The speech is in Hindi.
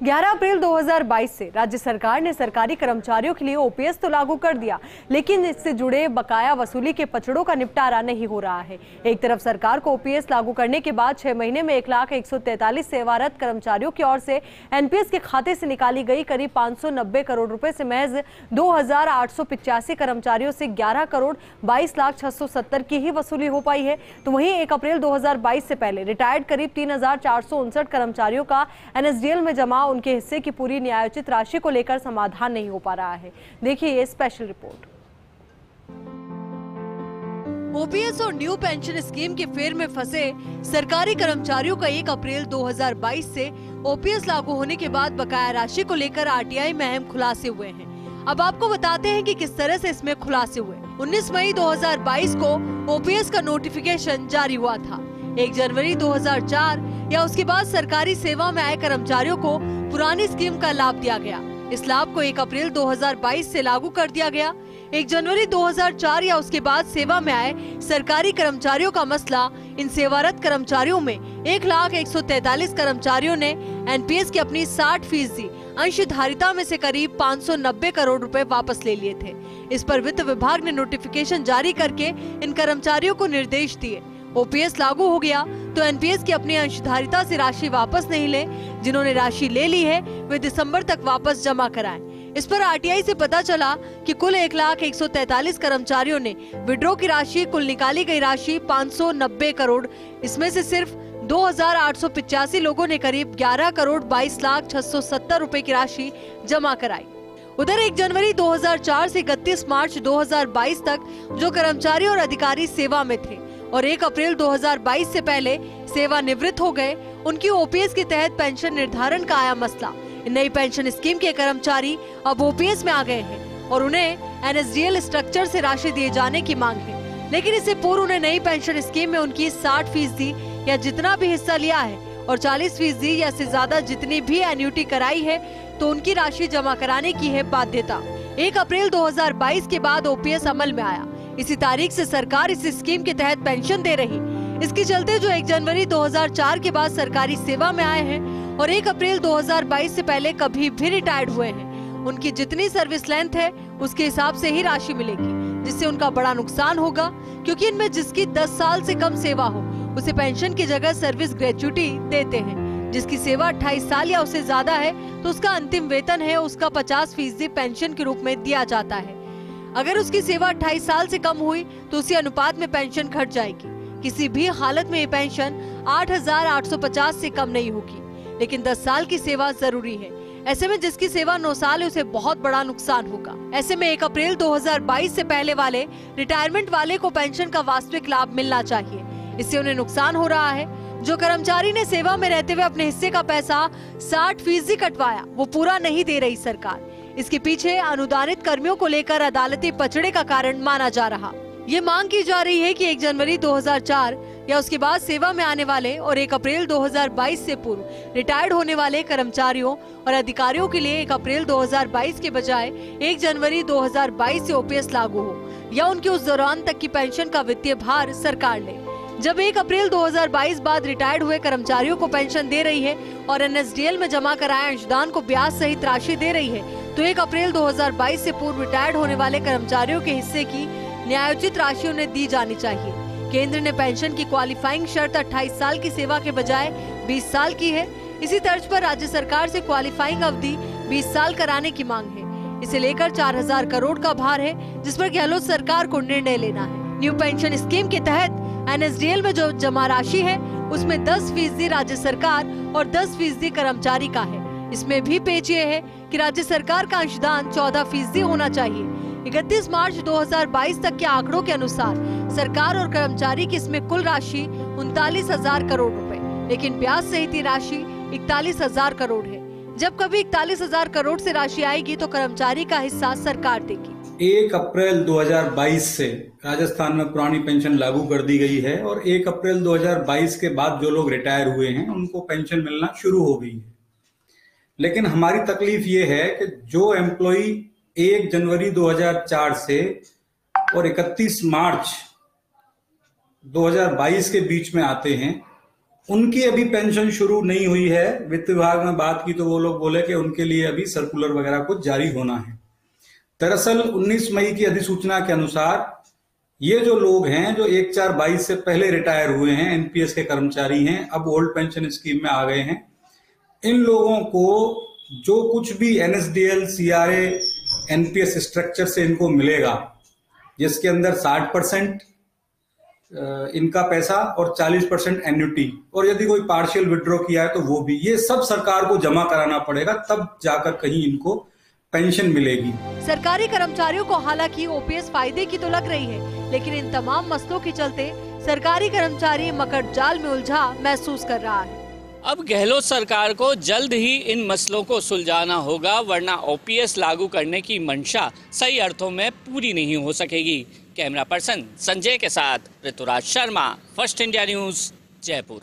11 अप्रैल 2022 से राज्य सरकार ने सरकारी कर्मचारियों के लिए ओपीएस तो लागू कर दिया, लेकिन इससे जुड़े बकाया वसूली के पचड़ों का निपटारा नहीं हो रहा है। एक तरफ सरकार को ओपीएस लागू करने के बाद 6 महीने में 1,143 सेवारत कर्मचारियों की ओर से एनपीएस के खाते से निकाली गई करीब 590 करोड़ रुपए से महज 2,885 कर्मचारियों से 11 करोड़ 22,670 की ही वसूली हो पाई है। तो वहीं 1 अप्रैल 2022 से पहले रिटायर्ड करीब 3,459 कर्मचारियों का एनएसडीएल में जमा उनके हिस्से की पूरी न्यायोचित राशि को लेकर समाधान नहीं हो पा रहा है। देखिए ये स्पेशल रिपोर्ट। ओपीएस और न्यू पेंशन स्कीम के फेर में फंसे सरकारी कर्मचारियों का 1 अप्रैल 2022 से ओपीएस लागू होने के बाद बकाया राशि को लेकर आरटीआई में अहम खुलासे हुए हैं। अब आपको बताते हैं कि किस तरह से इसमें खुलासे हुए। 19 मई 2022 को ओपीएस का नोटिफिकेशन जारी हुआ था। 1 जनवरी 2004 या उसके बाद सरकारी सेवा में आए कर्मचारियों को पुरानी स्कीम का लाभ दिया गया। इस लाभ को 1 अप्रैल 2022 से लागू कर दिया गया। 1 जनवरी 2004 या उसके बाद सेवा में आए सरकारी कर्मचारियों का मसला, इन सेवारत कर्मचारियों में 1,143 कर्मचारियों ने एनपीएस की अपनी 60% अंशधारिता में से करीब 590 करोड़ रुपए वापस ले लिए थे। इस पर वित्त विभाग ने नोटिफिकेशन जारी करके इन कर्मचारियों को निर्देश दिए। ओपीएस लागू हो गया तो एनपीएस की अपनी अंशधारिता से राशि वापस नहीं ले, जिन्होंने राशि ले ली है वे दिसंबर तक वापस जमा कराएं। इस पर आरटीआई से पता चला कि कुल 1,143 कर्मचारियों ने विड्रॉ की राशि, कुल निकाली गई राशि 590 करोड़, इसमें से सिर्फ 2,885 लोगों ने करीब 11 करोड़ 22,670 रुपए की राशि जमा कराई। उधर 1 जनवरी 2004 से 31 मार्च 2022 तक जो कर्मचारी और अधिकारी सेवा में थे और 1 अप्रैल 2022 से पहले सेवानिवृत्त हो गए, उनकी ओपीएस के तहत पेंशन निर्धारण का आया मसला। नई पेंशन स्कीम के कर्मचारी अब ओपीएस में आ गए हैं और उन्हें एनएसडीएल स्ट्रक्चर से राशि दिए जाने की मांग है, लेकिन इससे पूर्व उन्हें नई पेंशन स्कीम में उनकी 60% या जितना भी हिस्सा लिया है और 40% या से ज्यादा जितनी भी एन्युटी कराई है तो उनकी राशि जमा कराने की है बाध्यता। 1 अप्रैल 2022 के बाद ओपीएस अमल में आया। इसी तारीख से सरकार इस स्कीम के तहत पेंशन दे रही। इसके चलते जो 1 जनवरी 2004 के बाद सरकारी सेवा में आए हैं और 1 अप्रैल 2022 से पहले कभी भी रिटायर्ड हुए हैं, उनकी जितनी सर्विस लेंथ है उसके हिसाब से ही राशि मिलेगी, जिससे उनका बड़ा नुकसान होगा, क्योंकि इनमें जिसकी 10 साल से कम सेवा हो उसे पेंशन की जगह सर्विस ग्रेच्युटी देते हैं। जिसकी सेवा 28 साल या उससे ज्यादा है तो उसका अंतिम वेतन है उसका 50% पेंशन के रूप में दिया जाता है। अगर उसकी सेवा 28 साल से कम हुई तो उसी अनुपात में पेंशन घट जाएगी। किसी भी हालत में ये पेंशन 8,850 से कम नहीं होगी, लेकिन 10 साल की सेवा जरूरी है। ऐसे में जिसकी सेवा 9 साल है उसे बहुत बड़ा नुकसान होगा। ऐसे में 1 अप्रैल 2022 से पहले वाले रिटायरमेंट वाले को पेंशन का वास्तविक लाभ मिलना चाहिए। इससे उन्हें नुकसान हो रहा है। जो कर्मचारी ने सेवा में रहते हुए अपने हिस्से का पैसा 60% कटवाया वो पूरा नहीं दे रही सरकार। इसके पीछे अनुदानित कर्मियों को लेकर अदालती पचड़े का कारण माना जा रहा। ये मांग की जा रही है कि 1 जनवरी 2004 या उसके बाद सेवा में आने वाले और 1 अप्रैल 2022 से पूर्व रिटायर्ड होने वाले कर्मचारियों और अधिकारियों के लिए 1 अप्रैल 2022 के बजाय 1 जनवरी 2022 से ओपीएस लागू हो या उनके उस दौरान तक की पेंशन का वित्तीय भार सरकार ले। जब 1 अप्रैल 2022 बाद रिटायर्ड हुए कर्मचारियों को पेंशन दे रही है और एनएसडीएल में जमा कराए अंशदान को ब्याज सहित राशि दे रही है, तो 1 अप्रैल 2022 से पूर्व रिटायर्ड होने वाले कर्मचारियों के हिस्से की न्यायोचित राशि उन्हें दी जानी चाहिए। केंद्र ने पेंशन की क्वालिफाइंग शर्त 28 साल की सेवा के बजाय 20 साल की है। इसी तर्ज पर राज्य सरकार से क्वालिफाइंग अवधि 20 साल कराने की मांग है। इसे लेकर 4,000 करोड़ का भार है, जिस पर गहलोत सरकार को निर्णय लेना है। न्यू पेंशन स्कीम के तहत एनएसडीएल में जो जमा राशि है उसमें 10% राज्य सरकार और 10% कर्मचारी का है। इसमें भी पेच ये है कि राज्य सरकार का अंशदान 14% होना चाहिए। 31 मार्च 2022 तक के आंकड़ों के अनुसार सरकार और कर्मचारी की इसमें कुल राशि 39,000 करोड़ रुपए, लेकिन ब्याज सहित राशि 41,000 करोड़ है। जब कभी 41,000 करोड़ से राशि आएगी तो कर्मचारी का हिस्सा सरकार देगी। 1 अप्रैल 2022 से राजस्थान में पुरानी पेंशन लागू कर दी गई है और 1 अप्रैल 2022 के बाद जो लोग रिटायर हुए हैं उनको पेंशन मिलना शुरू हो गई है। लेकिन हमारी तकलीफ ये है कि जो एम्प्लॉई 1 जनवरी 2004 से और 31 मार्च 2022 के बीच में आते हैं उनकी अभी पेंशन शुरू नहीं हुई है। वित्त विभाग में बात की तो वो लोग बोले कि उनके लिए अभी सर्कुलर वगैरह कुछ जारी होना है। दरअसल 19 मई की अधिसूचना के अनुसार ये जो लोग हैं जो 1/4/22 से पहले रिटायर हुए हैं, एनपीएस के कर्मचारी हैं, अब ओल्ड पेंशन स्कीम में आ गए हैं, इन लोगों को जो कुछ भी एनएसडीएल, सीआरए, एनपीएस स्ट्रक्चर से इनको मिलेगा, जिसके अंदर 60% इनका पैसा और 40% एन्युटी, और यदि कोई पार्शियल विड्रॉ किया है तो वो भी, ये सब सरकार को जमा कराना पड़ेगा, तब जाकर कहीं इनको पेंशन मिलेगी। सरकारी कर्मचारियों को हालांकि ओपीएस फायदे की तो लग रही है, लेकिन इन तमाम मसलों के चलते सरकारी कर्मचारी मकड़ जाल में उलझा महसूस कर रहा है। अब गहलोत सरकार को जल्द ही इन मसलों को सुलझाना होगा, वरना ओपीएस लागू करने की मंशा सही अर्थों में पूरी नहीं हो सकेगी। कैमरा पर्सन संजय के साथ Rituraj Sharma, first India news, Jaipur.